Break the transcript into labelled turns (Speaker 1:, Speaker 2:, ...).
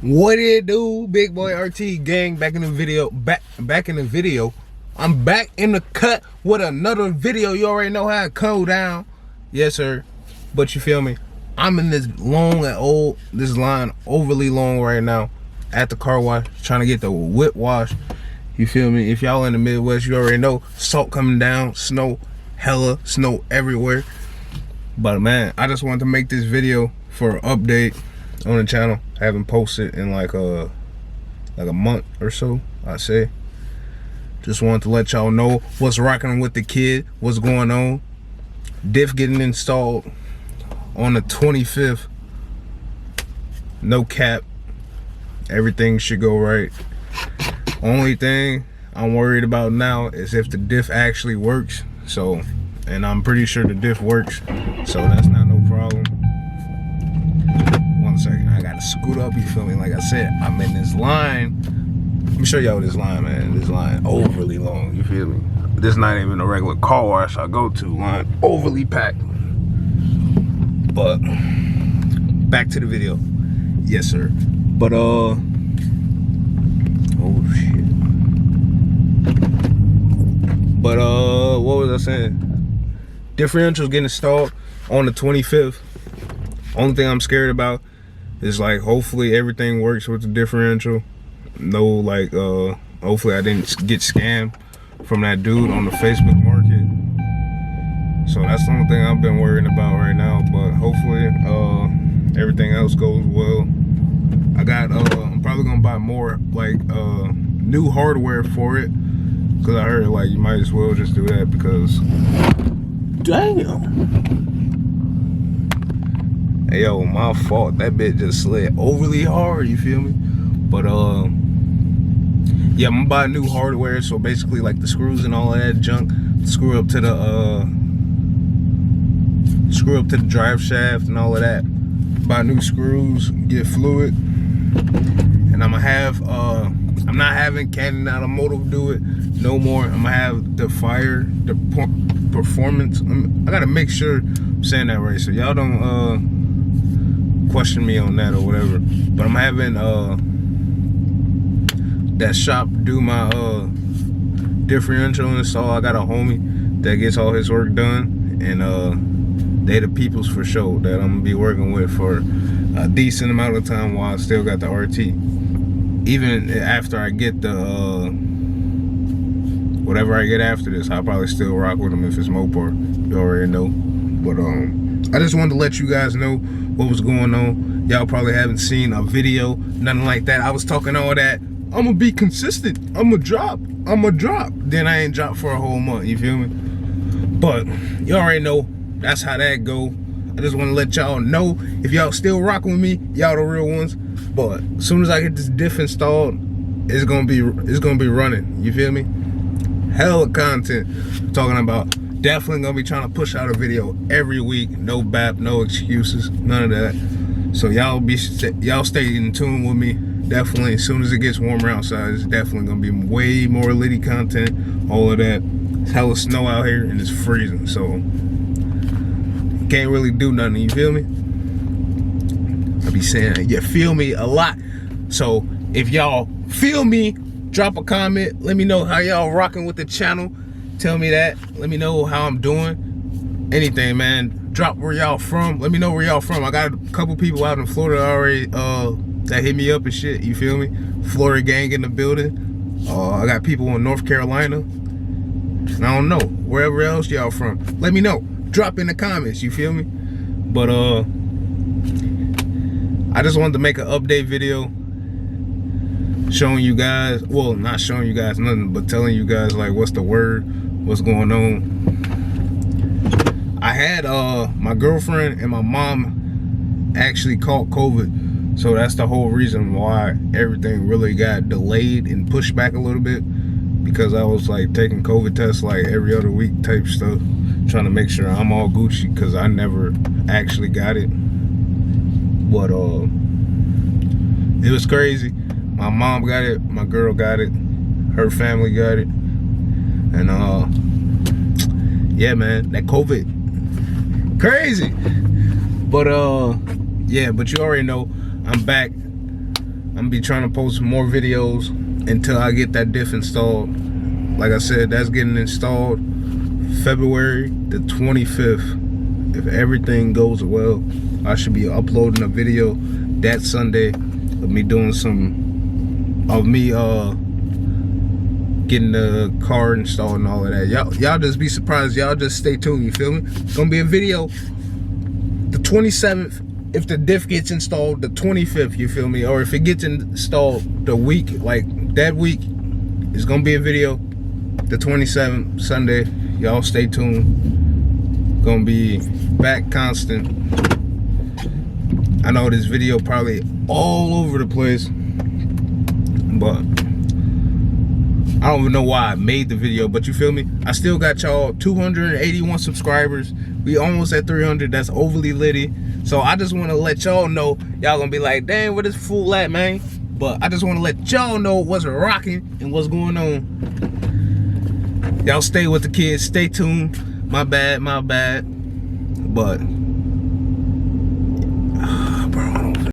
Speaker 1: What it do, big boy RT gang? Back in the video. I'm back in the cut with another video. You already know how it go down. Yes, sir. But you feel me? I'm in this this line overly long right now at the car wash, trying to get the whip wash. You feel me? If y'all in the Midwest, you already know salt coming down, snow, hella snow everywhere. But man, I just wanted to make this video for an update on the channel. I haven't posted in like a month or so, I say. Just wanted to let y'all know what's rocking with the kid, what's going on. Diff getting installed on the 25th. No cap. Everything should go right. Only thing I'm worried about now is if the diff actually works. So, and I'm pretty sure the diff works, so that's not no problem. 1 second, I gotta scoot up, you feel me? Like I said, I'm in this line. Let me show y'all this line, man. This line overly long, you feel me? This not even a regular car wash I go to. Line overly packed. But back to the video. Yes, sir. But oh shit. But what was I saying? Differential's getting installed on the 25th. Only thing I'm scared about is like hopefully everything works with the differential. No, like hopefully I didn't get scammed from that dude on the Facebook market. So that's the only thing I've been worrying about right now. But hopefully everything else goes well. I got I'm probably gonna buy more like new hardware for it, because I heard like you might as well just do that, because damn. Hey yo, my fault. That bit just slid overly hard, you feel me? But yeah, I'm gonna buy new hardware, so basically like the screws and all of that junk, screw up to the drive shaft and all of that. Buy new screws, get fluid, and I'm gonna have I'm not having Canon Automotive do it no more. I'm gonna have the performance. I gotta make sure I'm saying that right, so y'all don't question me on that or whatever. But I'm having that shop do my differential install. I got a homie that gets all his work done, and they the peoples for sure that I'm gonna be working with for a decent amount of time while I still got the RT. Even after I get the whatever I get after this, I'll probably still rock with them if it's Mopar. You already know. But I just wanted to let you guys know what was going on. Y'all probably haven't seen a video, nothing like that. I was talking all that, I'm gonna be consistent, I'm gonna drop. Then I ain't dropped for a whole month, you feel me? But you already know that's how that go. I just want to let y'all know, if y'all still rocking with me, y'all the real ones. But as soon as I get this diff installed, it's gonna be running, you feel me? Hella content I'm talking about. Definitely gonna be trying to push out a video every week. No bap, no excuses, none of that. So y'all stay in tune with me. Definitely, as soon as it gets warmer outside, it's definitely gonna be way more litty content, all of that. It's hella snow out here and it's freezing, so can't really do nothing, you feel me? I be saying you feel me a lot. So if y'all feel me, drop a comment. Let me know how y'all rocking with the channel. Tell me that. Let me know how I'm doing. Anything, man. Drop where y'all from. Let me know where y'all from. I got a couple people out in Florida already that hit me up and shit, you feel me? Florida gang in the building. I got people in North Carolina. I don't know, wherever else y'all from. Let me know. Drop in the comments, you feel me? But I just wanted to make an update video showing you guys, well, not showing you guys nothing, but telling you guys like what's the word, what's going on. I had my girlfriend and my mom actually caught COVID, so that's the whole reason why everything really got delayed and pushed back a little bit, because I was like taking COVID tests like every other week type stuff, trying to make sure I'm all Gucci, because I never actually got it. But it was crazy. My mom got it, my girl got it, her family got it, and yeah, man, that COVID, crazy. But yeah, but you already know I'm back I'm gonna be trying to post more videos until I get that diff installed. Like I said, that's getting installed February the 25th. If everything goes well, I should be uploading a video that Sunday of me doing getting the car installed and all of that. Y'all just be surprised. Y'all just stay tuned, you feel me? It's gonna be a video the 27th if the diff gets installed, the 25th, you feel me? Or if it gets installed the week, like that week, it's gonna be a video the 27th, Sunday. Y'all stay tuned. Gonna be back constant. I know this video probably all over the place, but I don't even know why I made the video, but you feel me? I still got y'all 281 subscribers. We almost at 300. That's overly litty. So I just want to let y'all know. Y'all gonna be like, dang, where this fool at, man? But I just want to let y'all know what's rocking and what's going on. Y'all stay with the kids. Stay tuned. My bad. But